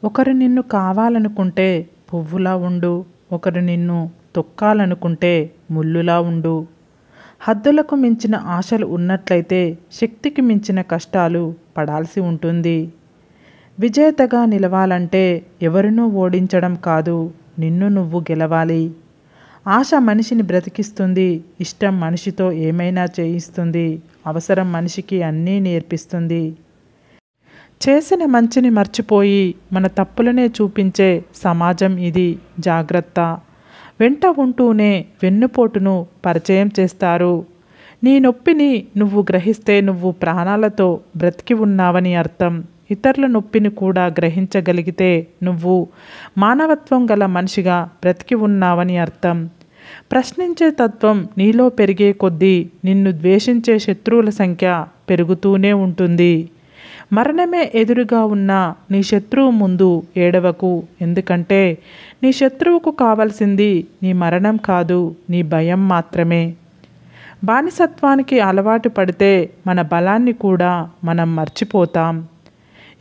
ఒకరు నిన్ను కావాలనుకుంటే పువ్వులా ఉండు, ఒకరు నిన్ను తొక్కాలనుకుంటే ముల్లులా ఉండు. హద్దులకు మించిన ఆశలు ఉన్నట్లయితే శక్తికి మించిన కష్టాలు పడాల్సి ఉంటుంది. విజేతగా నిలవాలంటే ఎవరినూ ఓడించడం కాదు, నిన్ను నువ్వు గెలవాలి. ఆశ మనిషిని బ్రతికిస్తుంది, ఇష్టం మనిషితో ఏమైనా చేయిస్తుంది, అవసరం మనిషికి అన్నీ నేర్పిస్తుంది. చేసిన మంచిని మర్చిపోయి మన తప్పులనే చూపించే సమాజం ఇది, జాగ్రత్త. వెంట ఉంటూనే వెన్నుపోటును పరిచయం చేస్తారు. నీ నొప్పిని నువ్వు గ్రహిస్తే నువ్వు ప్రాణాలతో బ్రతికి ఉన్నావని అర్థం. ఇతరుల నొప్పిని కూడా గ్రహించగలిగితే నువ్వు మానవత్వం గల మనిషిగా బ్రతికి ఉన్నావని అర్థం. ప్రశ్నించే తత్వం నీలో పెరిగే కొద్దీ నిన్ను ద్వేషించే శత్రువుల సంఖ్య పెరుగుతూనే ఉంటుంది. మరణమే ఎదురుగా ఉన్న నీ శత్రువు ముందు ఏడవకు, ఎందుకంటే నీ శత్రువుకు కావలసింది నీ మరణం కాదు, నీ భయం మాత్రమే. బానిసత్వానికి అలవాటు పడితే మన బలాన్ని కూడా మనం మర్చిపోతాం.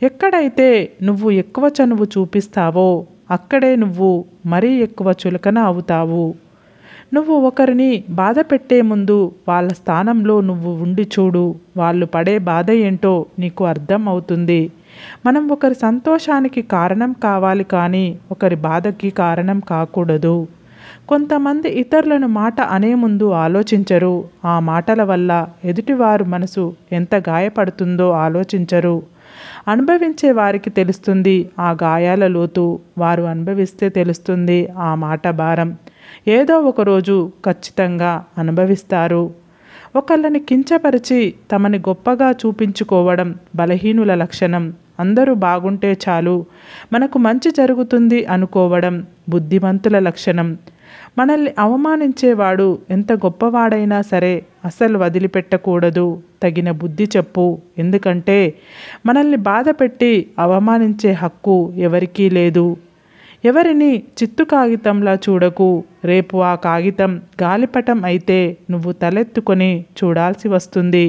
ఎక్కడైతే నువ్వు ఎక్కువ చనువు చూపిస్తావో అక్కడే నువ్వు మరీ ఎక్కువ చులకన అవుతావు. నువ్వు ఒకరిని బాధ పెట్టే ముందు వాళ్ళ స్థానంలో నువ్వు ఉండి చూడు, వాళ్ళు పడే బాధ ఏంటో నీకు అర్థం అవుతుంది. మనం ఒకరి సంతోషానికి కారణం కావాలి కానీ ఒకరి బాధకి కారణం కాకూడదు. కొంతమంది ఇతరులను మాట అనే ముందు ఆలోచించరు. ఆ మాటల వల్ల ఎదుటివారు మనసు ఎంత గాయపడుతుందో ఆలోచించరు. అనుభవించే వారికి తెలుస్తుంది ఆ గాయాల లోతు, వారు అనుభవిస్తే తెలుస్తుంది ఆ మాట భారం. ఏదో ఒకరోజు ఖచ్చితంగా అనుభవిస్తారు. ఒకళ్ళని కించపరిచి తమని గొప్పగా చూపించుకోవడం బలహీనుల లక్షణం. అందరూ బాగుంటే చాలు, మనకు మంచి జరుగుతుంది అనుకోవడం బుద్ధిమంతుల లక్షణం. మనల్ని అవమానించేవాడు ఎంత గొప్పవాడైనా సరే అసలు వదిలిపెట్టకూడదు. తగిన బుద్ధి చెప్పు, ఎందుకంటే మనల్ని బాధపెట్టి అవమానించే హక్కు ఎవరికీ లేదు. ఎవరిని చిత్తు కాగితంలా చూడకు. రేపు ఆ కాగితం గాలిపటం అయితే నువ్వు తలెత్తుకొని చూడాల్సి వస్తుంది.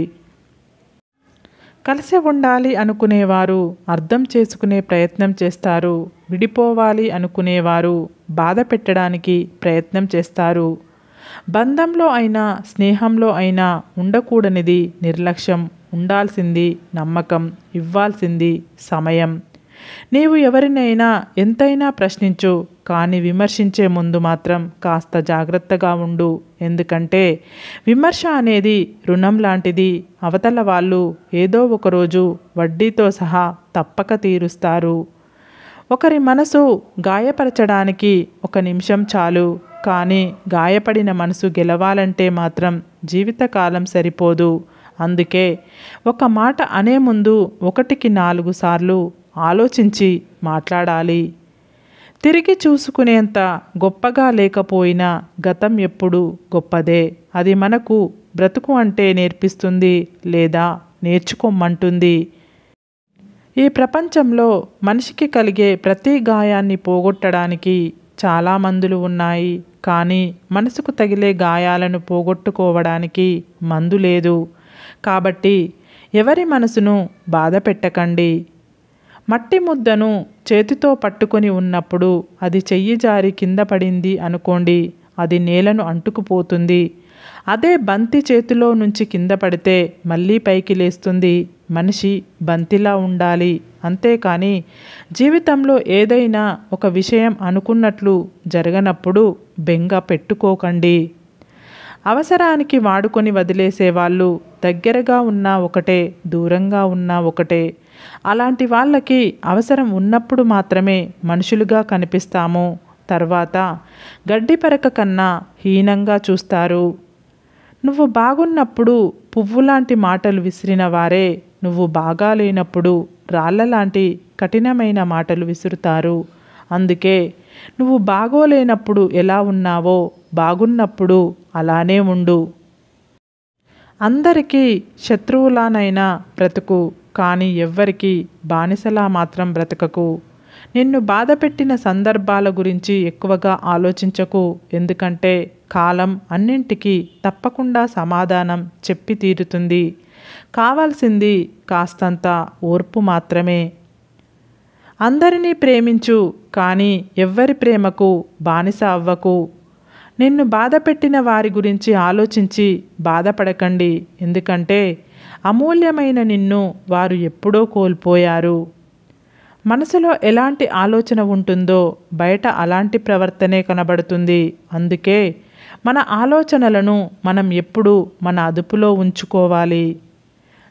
కలిసి ఉండాలి అనుకునేవారు అర్థం చేసుకునే ప్రయత్నం చేస్తారు. విడిపోవాలి అనుకునేవారు బాధ పెట్టడానికి ప్రయత్నం చేస్తారు. బంధంలో అయినా స్నేహంలో అయినా ఉండకూడనిది నిర్లక్ష్యం, ఉండాల్సింది నమ్మకం, ఇవ్వాల్సింది సమయం. నీవు ఎవరినైనా ఎంతైనా ప్రశ్నించు, కానీ విమర్శించే ముందు మాత్రం కాస్త జాగ్రత్తగా ఉండు. ఎందుకంటే విమర్శ అనేది రుణం లాంటిది. అవతల వాళ్ళు ఏదో ఒకరోజు వడ్డీతో సహా తప్పక తీరుస్తారు. ఒకరి మనసు గాయపరచడానికి 1 నిమిషం చాలు, కానీ గాయపడిన మనసు గెలవాలంటే మాత్రం జీవితకాలం సరిపోదు. అందుకే ఒక మాట అనే ముందు 1కి 4 సార్లు ఆలోచించి మాట్లాడాలి. తిరిగి చూసుకునేంత గొప్పగా లేకపోయినా గతం ఎప్పుడు గొప్పదే. అది మనకు బ్రతుకు అంటే నేర్పిస్తుంది లేదా నేర్చుకోమంటుంది. ఈ ప్రపంచంలో మనిషికి కలిగే ప్రతి గాయాన్ని పోగొట్టడానికి చాలా మందులు ఉన్నాయి, కానీ మనసుకు తగిలే గాయాలను పోగొట్టుకోవడానికి మందు లేదు. కాబట్టి ఎవరి మనసును బాధ పెట్టకండి. మట్టి ముద్దను చేతితో పట్టుకొని ఉన్నప్పుడు అది చెయ్యి జారి కింద పడింది అనుకోండి, అది నేలను అంటుకుపోతుంది. అదే బంతి చేతిలో నుంచి కింద పడితే మళ్ళీ పైకి లేస్తుంది. మనిషి బంతిలా ఉండాలి, అంతేకాని జీవితంలో ఏదైనా ఒక విషయం అనుకున్నట్లు జరగనప్పుడు బెంగ పెట్టుకోకండి. అవసరానికి వాడుకొని వదిలేసేవాళ్ళు దగ్గరగా ఉన్నా ఒకటే, దూరంగా ఉన్నా ఒకటే. అలాంటి వాళ్ళకి అవసరం ఉన్నప్పుడు మాత్రమే మనుషులుగా కనిపిస్తాము. తర్వాత గడ్డిపరక కన్నా హీనంగా చూస్తారు. నువ్వు బాగున్నప్పుడు పువ్వులాంటి మాటలు విసిరిన వారే నువ్వు బాగాలేనప్పుడు రాళ్ళలాంటి కఠినమైన మాటలు విసురుతారు. అందుకే నువ్వు బాగోలేనప్పుడు ఎలా ఉన్నావో బాగున్నప్పుడు అలానే ఉండు. అందరికీ శత్రువులానైనా బ్రతుకు, కానీ ఎవ్వరికి బానిసలా మాత్రం బ్రతకకు. నిన్ను బాధపెట్టిన సందర్భాల గురించి ఎక్కువగా ఆలోచించకు, ఎందుకంటే కాలం అన్నింటికీ తప్పకుండా సమాధానం చెప్పి తీరుతుంది. కావాల్సింది కాస్తంత ఓర్పు మాత్రమే. అందరినీ ప్రేమించు, కానీ ఎవ్వరి ప్రేమకు బానిస అవ్వకు. నిన్ను బాధపెట్టిన వారి గురించి ఆలోచించి బాధపడకండి. ఎందుకంటే అమూల్యమైన నిన్ను వారు ఎప్పుడో కోల్పోయారు. మనసులో ఎలాంటి ఆలోచన ఉంటుందో బయట అలాంటి ప్రవర్తనే కనబడుతుంది. అందుకే మన ఆలోచనలను మనం ఎప్పుడూ మన అదుపులో ఉంచుకోవాలి.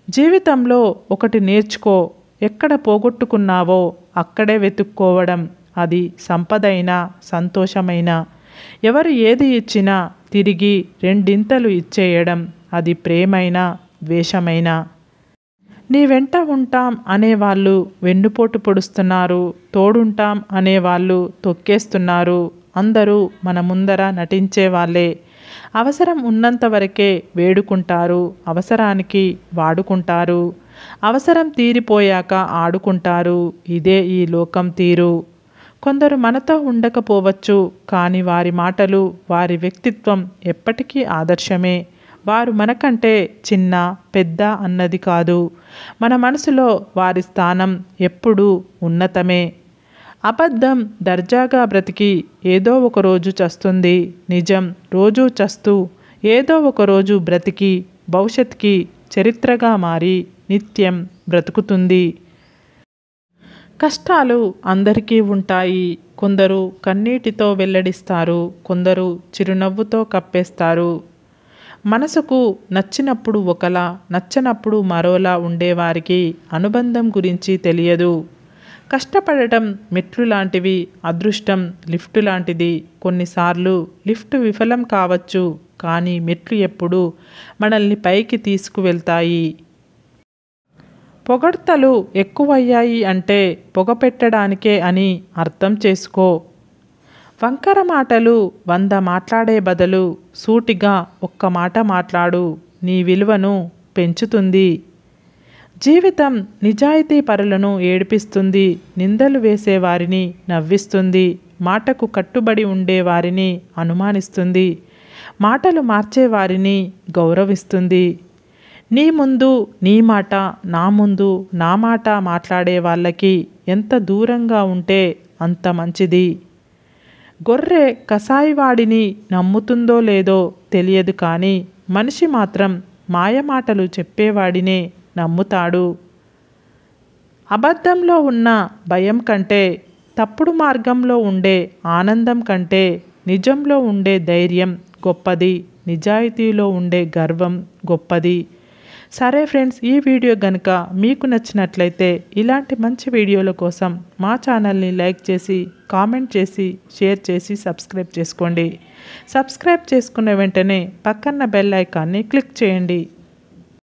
జీవితంలో ఒకటి నేర్చుకో, ఎక్కడ పోగొట్టుకున్నావో అక్కడే వెతుక్కోవడం. అది సంపదైనా సంతోషమైనా. ఎవరు ఏది ఇచ్చినా తిరిగి రెండింతలు ఇచ్చేయడం. అది ప్రేమైనా ద్వేషమైనా. నీ వెంట ఉంటాం అనేవాళ్ళు వెన్నుపోటు పొడుస్తున్నారు, తోడుంటాం అనేవాళ్ళు తొక్కేస్తున్నారు. అందరూ మన ముందర నటించే వాళ్ళే. అవసరం ఉన్నంత వరకే వేడుకుంటారు, అవసరానికి వాడుకుంటారు. అవసరం తీరిపోయాక ఆడుకుంటారు. ఇదే ఈ లోకం తీరు. కొందరు మనతో ఉండకపోవచ్చు, కానీ వారి మాటలు, వారి వ్యక్తిత్వం ఎప్పటికీ ఆదర్శమే. వారు మనకంటే చిన్న పెద్ద అన్నది కాదు. మన మనసులో వారి స్థానం ఎప్పుడూ ఉన్నతమే. అబద్ధం దర్జాగా బ్రతికి ఏదో ఒకరోజు చస్తుంది. నిజం రోజూ చస్తూ ఏదో ఒకరోజు బ్రతికి భవిష్యత్తుకి చరిత్రగా మారి నిత్యం బ్రతుకుతుంది. కష్టాలు అందరికీ ఉంటాయి. కొందరు కన్నీటితో వెల్లడిస్తారు, కొందరు చిరునవ్వుతో కప్పేస్తారు. మనసుకు నచ్చినప్పుడు ఒకలా, నచ్చనప్పుడు మరోలా ఉండేవారికి అనుబంధం గురించి తెలియదు. కష్టపడటం మెట్లు లాంటివి, అదృష్టం లిఫ్టు లాంటిది. కొన్నిసార్లు లిఫ్ట్ విఫలం కావచ్చు, కానీ మెట్లు ఎప్పుడూ మనల్ని పైకి తీసుకువెళ్తాయి. పొగడ్తలు ఎక్కువయ్యాయి అంటే పొగ పెట్టడానికే అని అర్థం చేసుకో. వంకర మాటలు 100 మాట్లాడే బదులు సూటిగా ఒక్క మాట మాట్లాడు. నీ విలువను పెంచుతుంది. జీవితం నిజాయితీ పరులను ఏడిపిస్తుంది, నిందలు వేసేవారిని నవ్విస్తుంది, మాటకు కట్టుబడి ఉండేవారిని అనుమానిస్తుంది, మాటలు మార్చేవారిని గౌరవిస్తుంది. నీ ముందు నీ మాట, నా ముందు నా మాట మాట్లాడే వాళ్ళకి ఎంత దూరంగా ఉంటే అంత మంచిది. గొర్రె కసాయివాడిని నమ్ముతుందో లేదో తెలియదు, కానీ మనిషి మాత్రం మాయమాటలు చెప్పేవాడినే నమ్ముతాడు. అబద్ధంలో ఉన్న భయం కంటే, తప్పుడు మార్గంలో ఉండే ఆనందం కంటే నిజంలో ఉండే ధైర్యం గొప్పది. నిజాయితీలో ఉండే గర్వం గొప్పది. సరే ఫ్రెండ్స్, ఈ వీడియో కనుక మీకు నచ్చినట్లయితే ఇలాంటి మంచి వీడియోల కోసం మా ఛానల్ని లైక్ చేసి, కామెంట్ చేసి, షేర్ చేసి సబ్స్క్రైబ్ చేసుకోండి. సబ్స్క్రైబ్ చేసుకున్న వెంటనే పక్కన్న బెల్ ఐకాన్ని క్లిక్ చేయండి.